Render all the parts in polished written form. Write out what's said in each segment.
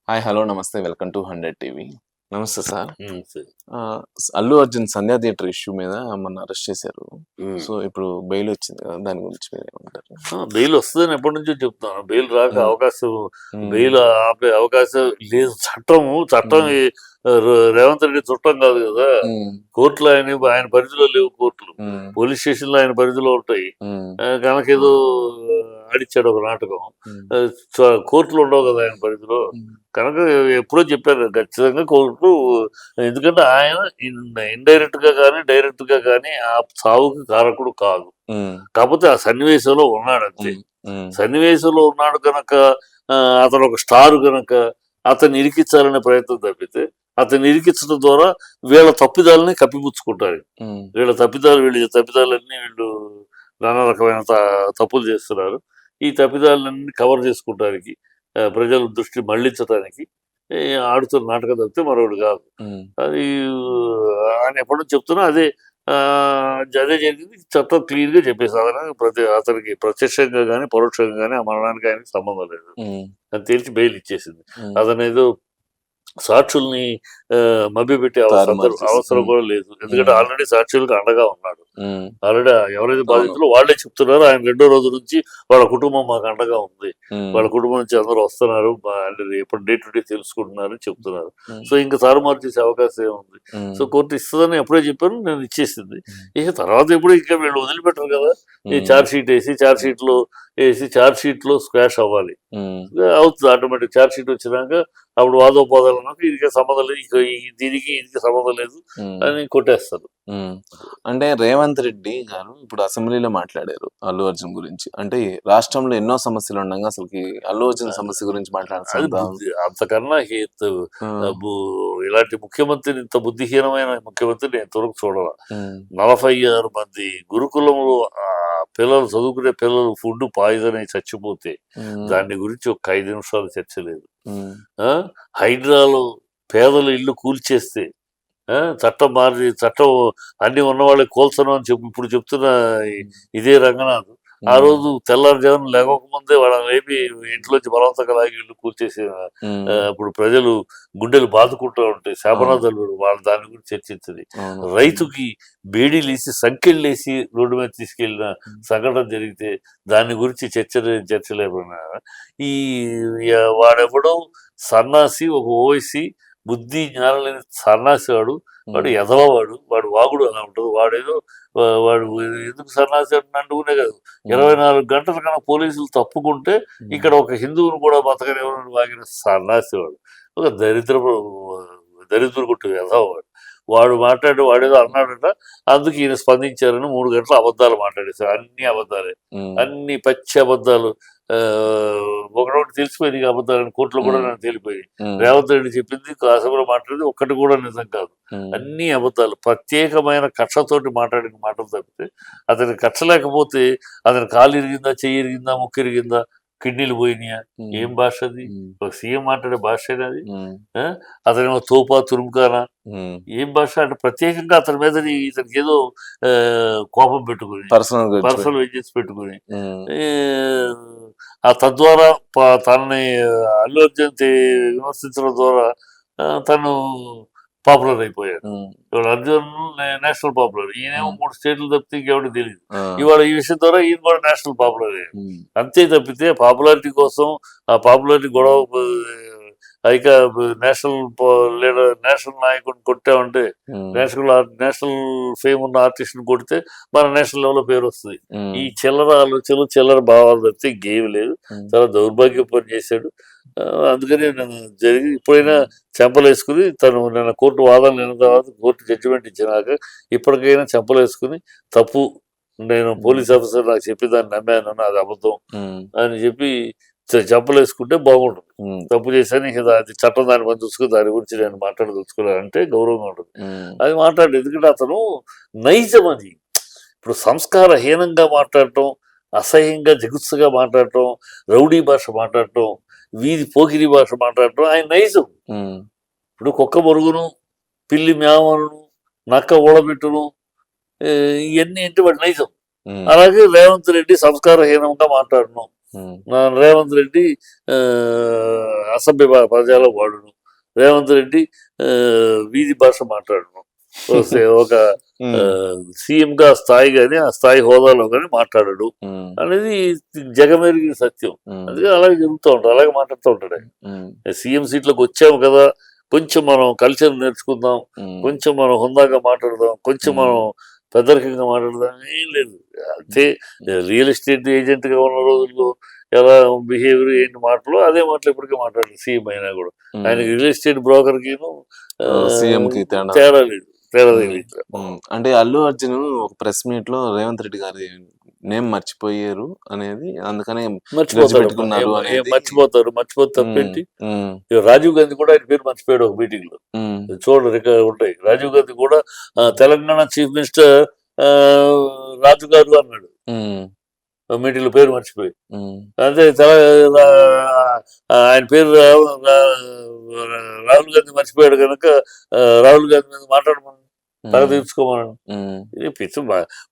Hi, hello, నమస్తే. Welcome to 100 TV. నమస్తే sir. సరే. అల్లు అర్జున్ సంధ్యా థియేటర్ ఇష్యూ మీద మొన్న అరెస్ట్ చేశారు. సో ఇప్పుడు బెయిల్ వచ్చింది కదా, దాని గురించి మీరు ఏమంటారు? బెయిల్ వస్తుందని ఎప్పటి నుంచో చెప్తాను. బెయిల్ రాక అవకాశం, ఉమ్, బెయిల్ ఆపే అవకాశం లేదు. చట్టం ఈ రేవంత్ రెడ్డి చుట్టం కాదు కదా. ఉమ్, కోర్టులో ఆయన పరిధిలో లేవు. కోర్టులు, ఉమ్, పోలీస్ స్టేషన్లో ఆయన పరిధిలో ఉంటాయి. ఉమ్, కనుక ఏదో ఆడిచ్చాడు ఒక నాటకం. ఉమ్, కోర్టులు ఉండవు కదా ఆయన పరిధిలో. ఉమ్, కనుక ఎప్పుడో చెప్పారు ఖచ్చితంగా కోర్టు. ఎందుకంటే ఆయన ఇండైరెక్ట్ గా కానీ డైరెక్ట్ గా కానీ ఆ సావుకి కారకుడు కాదు. ఉమ్, కాకపోతే ఆ సన్నివేశంలో ఉన్నాడు అంతే. ఉమ్, ఉమ్, సన్నివేశంలో ఉన్నాడు కనుక అతను ఒక స్టార్ కనుక అతన్ని ఇరికించాలనే ప్రయత్నం తప్పితే, అతన్ని ఇరికించడం ద్వారా వీళ్ళ తప్పిదాలని కప్పిపుచ్చుకుంటారు. ఉమ్, వీళ్ళ తప్పిదాలన్నీ వీళ్ళు నానా రకమైన తప్పులు చేస్తున్నారు. ఈ తప్పిదాలన్నీ కవర్ చేసుకోవడానికి, ప్రజల దృష్టి మళ్లించడానికి ఆడుతున్న నాటకం తప్పితే మరొకటి కాదు. ఉమ్, అది ఆయన ఎప్పటి నుంచి చెప్తున్నా అదే. అదే జరిగింది. చట్టం క్లియర్గా చెప్పేసి అతనికి ప్రత్యక్షంగా కానీ పరోక్షంగా కానీ ఆ మరణానికి ఆయనకి సంబంధం లేదు ఉమ్, అని తేల్చి బెయిల్ ఇచ్చేసింది. ఉమ్, అతను ఏదో సాక్షుల్ని మభ్యపెట్టే తారుమారు చేసి, అవసరం కూడా లేదు. ఎందుకంటే ఉమ్, ఆల్రెడీ సాక్షులకు అండగా ఉన్నాడు. ఉమ్, ఆల్రెడీ ఎవరైతే అవును. బాధితులు వాళ్ళే చెప్తున్నారు. ఆయన రెండో రోజు నుంచి వాళ్ళ కుటుంబం మాకు అండగా ఉంది, ఉమ్, వాళ్ళ కుటుంబం నుంచి అందరూ వస్తున్నారు, అంటే ఇప్పుడు డే టు డే తెలుసుకుంటున్నారు చెప్తున్నారు. ఉమ్, సో ఇంకా తారుమారు చేసే అవకాశం ఏముంది? ఉమ్, సో కోర్టు ఇస్తుందని ఎప్పుడే చెప్పాను, నేను ఇచ్చేసింది. ఉమ్, ఇక తర్వాత ఎప్పుడు ఇంకా వీళ్ళు వదిలిపెట్టరు కదా. ఈ ఉమ్, ఛార్జ్ షీట్ ఛార్జ్ షీట్ లో స్క్వాష్ అవ్వాలి. ఉమ్, అవుతుంది ఆటోమేటిక్. ఛార్జ్ షీట్ వచ్చినాక అప్పుడు వాదోపాదాలు అన్నది దీనికి సంబంధం లేదు, దీనికి సంబంధం లేదు ఉమ్, అని కొట్టేస్తారు. ఉమ్. అంటే రేవంత్ రెడ్డి గారు ఇప్పుడు అసెంబ్లీలో మాట్లాడారు అల్లు అర్జున్ గురించి. అంటే రాష్ట్రంలో ఎన్నో సమస్యలు ఉండగా అసలుకి అల్లు అర్జున్ సమస్య గురించి అది మాట్లాడాల్సిందా? అంతకన్నా ఇలాంటి ముఖ్యమంత్రిని, ఇంత బుద్ధిహీనమైన ముఖ్యమంత్రి నేను ఇంతవరకు చూడాల. 46 మంది గురుకులంలో పిల్లలు చదువుకునే పిల్లలు ఫుడ్ పాయిజన్ అయి చచ్చిపోతే దాని గురించి ఒక 5 నిమిషాలు చర్చ లేదు. హైడ్రాలో పేదల ఇల్లు కూల్చేస్తే చట్టం అన్ని ఉన్న వాళ్ళకి కోల్చను అని ఇప్పుడు చెప్తున్న ఇదే రంగనాథ్ ఆ రోజు తెల్లారుజామున లేకపోకముందే వాళ్ళని లేపి ఇంట్లోంచి బలవంతంగా లాగి ఇల్లు కూల్చేసి అప్పుడు ప్రజలు గుండెలు బాదుకుంటూ ఉంటాయి. శాపనాథాలు వాళ్ళ దాని గురించి చర్చించింది. రైతుకి బేడీలేసి సంఖ్యలేసి రోడ్డు మీద తీసుకెళ్లిన సంఘటన జరిగితే దాని గురించి చర్చ లేకుండా ఈ వాడెవడో సన్నాసి, ఒక ఓవైసీ బుద్ధి జ్ఞానం లేని సన్నాసి వాడు ఎదవవాడు, వాడు వాగుడు అలా ఉంటుంది. వాడు ఎందుకు సన్నాసి అంటుకునే కాదు, 24 గంటల కన్నా పోలీసులు తప్పుకుంటే ఇక్కడ ఒక హిందువును కూడా బతకనివ్వని వాగిన సన్నాసి వాడు. ఒక దరిద్ర కొట్టు ఎదవవాడు. వాడేదో అన్నాడట, అందుకు ఈయన స్పందించారని 3 గంటల అబద్ధాలు మాట్లాడేశారు. అన్ని అబద్ధాలే, అన్ని పచ్చి అబద్ధాలు. ఒకటి తెలిసిపోయింది అబద్ధాలని కోర్టులో కూడా నాకు తేలిపోయింది. రేవంత్ రెడ్డి చెప్పింది, అసెంబ్లీలో మాట్లాడింది ఒక్కటి కూడా నిజం కాదు. అన్ని అబద్ధాలు. ప్రత్యేకమైన కక్షతోటి మాట్లాడిన మాటలు తప్పితే, అతనికి కక్ష లేకపోతే అతని కాలు ఇరిగిందా, చెయ్యి ఇరిగిందా, ముక్కు ఇరిగిందా, కిడ్నీలు పోయినాయా, ఏం భాష అది? ఒక సీఎం మాట్లాడే భాషేనా అది? అతనేమో తోపా తురుముకానా, ఏం భాష? అంటే ప్రత్యేకంగా అతని మీద ఇతనికి ఏదో కోపం పెట్టుకుని, పర్సనల్ వెంజెన్స్ పెట్టుకుని తద్వారా తనని అల్లు అర్జున్ విమర్శించడం ద్వారా తను పాపులర్ అయిపోయాడు. ఇవాళ అర్జున్ నేషనల్ పాపులర్, ఈయనేమో 3 స్టేట్లు తప్పితే ఇంకెవరికి తెలియదు. ఇవాళ ఈ విషయం ద్వారా ఈయన కూడా నేషనల్ పాపులర్ అయ్యాడు. అంతే తప్పితే పాపులారిటీ కోసం, ఆ పాపులారిటీ గొడవ నేషనల్ లీడర్, నేషనల్ నాయకుడిని కొట్టామంటే, నేషనల్ ఫేమ్ ఉన్న ఆర్టిస్ట్ ని కొడితే మన నేషనల్ లెవెల్ లో పేరు వస్తుంది. ఈ చిల్లర ఆలోచనలు, చిల్లర భావాలు తప్పితే ఇంకేమి లేదు. చాలా దౌర్భాగ్య పని చేశాడు. అందుకని జరిగి ఇప్పుడైనా చెంపలేసుకుని తను నిన్న కోర్టు వాదన నిన్న తర్వాత కోర్టు జడ్జిమెంట్ ఇచ్చినాక ఇప్పటికైనా చెంపలేసుకుని తప్పు, నేను పోలీస్ ఆఫీసర్ నాకు చెప్పి దాన్ని నమ్మాను, అది అబద్ధం అని చెప్పి చెంపలేసుకుంటే బాగుంటుంది. తప్పు చేశాను, ఇక అది చట్టం దాని పని చూసుకుని దాని గురించి నేను మాట్లాడదలుచుకోవాలంటే గౌరవంగా ఉంటుంది. అది మాట్లాడు. ఎందుకంటే అతను నైజం అది. ఇప్పుడు సంస్కారహీనంగా మాట్లాడటం, అసహ్యంగా జిగుత్సగా మాట్లాడటం, రౌడీ భాష మాట్లాడటం, వీధి పోకిరి భాష మాట్లాడటం ఆయన నైజం. ఇప్పుడు కుక్క మొరుగును, పిల్లి మేవను, నక్క ఊడబెట్టును, ఇవన్నీ ఏంటి వాడి నైజం. అలాగే రేవంత్ రెడ్డి సంస్కారహీనంగా మాట్లాడను, రేవంత్ రెడ్డి ఆ, అసభ్య పదజాలం వాడును, రేవంత్ రెడ్డి ఆ, వీధి భాష మాట్లాడను, ఒక సీఎం గా స్థాయి కానీ ఆ స్థాయి హోదాలో కానీ మాట్లాడడు అనేది జగమెరిగిన సత్యం. అందుకే అలాగే జరుగుతూ ఉంటాడు, అలాగే మాట్లాడుతూ ఉంటాడు. సీఎం సీట్లకు వచ్చాము కదా, కొంచెం మనం కల్చర్ నేర్చుకుందాం, కొంచెం మనం హుందాగా మాట్లాడదాం, కొంచెం మనం పెద్దరికంగా మాట్లాడదాం, ఏం లేదు. అంతే రియల్ ఎస్టేట్ ఏజెంట్ గా ఉన్న రోజుల్లో ఎలా బిహేవియర్ ఏంటి మాటలు అదే మాటలు ఇప్పటికే మాట్లాడారు సీఎం అయినా కూడా. ఆయనకి రియల్ ఎస్టేట్ బ్రోకర్ కి సీఎం కి తేడా లేదు, తేడా తెలియదు. అంటే అల్లు అర్జున్ ఒక ప్రెస్ మీట్ లో రేవంత్ రెడ్డి గారి నేమ్ మర్చిపోయారు అనేది, అందుకనే పెట్టుకున్నారు అనేది మర్చిపోతే తప్పేంటి. రాజీవ్ గాంధీ కూడా ఆయన పేరు మర్చిపోయాడు ఒక మీటింగ్ లో, చూడండి రికార్డు ఉంటాయి. రాజీవ్ గాంధీ కూడా తెలంగాణ చీఫ్ మినిస్టర్ రాజు గారు అన్నాడు మీటింగ్ లో, పేరు మర్చిపోయి. అదే ఆయన పేరు రాహుల్ గాంధీ మర్చిపోయాడు కనుక రాహుల్ గాంధీ మీద మాట్లాడమని, తల తీర్చుకోమని. ఇది పిచ్చి.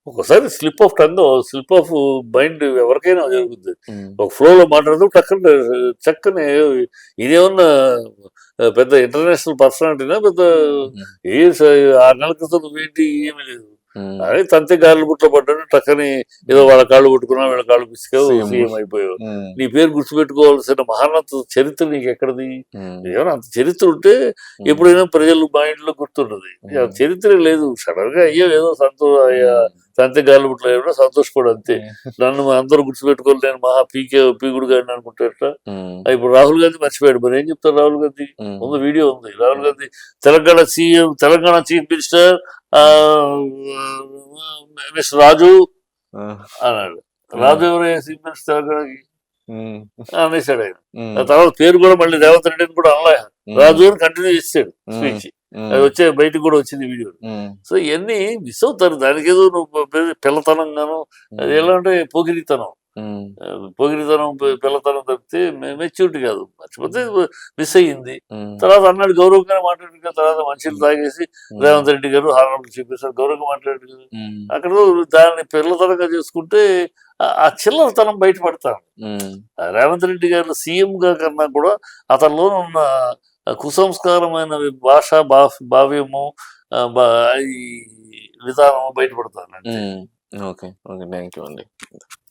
ఒకసారి slip of tongue, slip of mind ఎవరికైనా జరుగుతుంది. ఒక ఫ్లోలో మాట్లాడుతూ చక్కని ఇదేమన్నా పెద్ద ఇంటర్నేషనల్ పర్సనాలిటీనా, పెద్ద 6 నెలల క్రితం నువ్వేంటి, ఏమీ లేదు. అదే తంతే గాలి బుట్లో పడ్డాడు, టక్కని ఏదో వాళ్ళ కాళ్ళు కొట్టుకున్నావు, వీళ్ళ కాళ్ళు పిసికావు, సీఎం అయిపోయావు. నీ పేరు గుర్తుపెట్టుకోవాల్సిన మహానత చరిత్ర నీకు ఎక్కడది? ఏమైనా అంత చరిత్ర ఉంటే ఎప్పుడైనా ప్రజలు మైండ్ లో గుర్తుండదు. చరిత్ర లేదు, సడన్ గా అయ్యో ఏదో తంతే గాలి బుట్లో ఏమో సంతోషపడు అంతే. నన్ను అందరూ గుర్తుపెట్టుకోవాలి, నేను మహా పీకుడు గాడిని అనుకుంటారట. ఇప్పుడు రాహుల్ గాంధీ మర్చిపోయాడు, మరి ఏం చెప్తారు రాహుల్ గాంధీ? ముందు వీడియో ఉంది, Rahul Gandhi Telangana chief minister mister Raju అన్నాడు. రాజు ఎవరు చీఫ్ మినిస్టర్ తెలంగాణకి అనేసాడు ఆయన. ఆ తర్వాత పేరు కూడా మళ్ళీ రేవంత్ రెడ్డిని కూడా అనలే, రాజు అని కంటిన్యూ చేసాడు స్పీచ్. అది వచ్చే బయటకు కూడా వచ్చింది వీడియో. సో ఇవన్నీ మిస్ అవుతారు. దానికి ఏదో నువ్వు పిల్లతనంగాను, అది ఎలా అంటే పోగిరితనం, పిల్లతనం తప్పితే మెచ్యూరిటీ కాదు. మర్చిపోతే మిస్ అయ్యింది. తర్వాత అన్నాడు గౌరవంగానే మాట్లాడారు కదా, తర్వాత మనుషులు తాగేసి రేవంత్ రెడ్డి గారు హారణం చూపిస్తారు, గౌరవంగా మాట్లాడారు కదా. అక్కడ దాన్ని పిల్లతనంగా చేసుకుంటే ఆ చిల్లరతనం బయటపడతాను. రేవంత్ రెడ్డి గారు సీఎం గా కన్నా కూడా అతనిలో ఉన్న కుసంస్కారమైన భాష భావ్యము విధానము బయటపడతాను. ఓకే, థ్యాంక్ యూ అండి.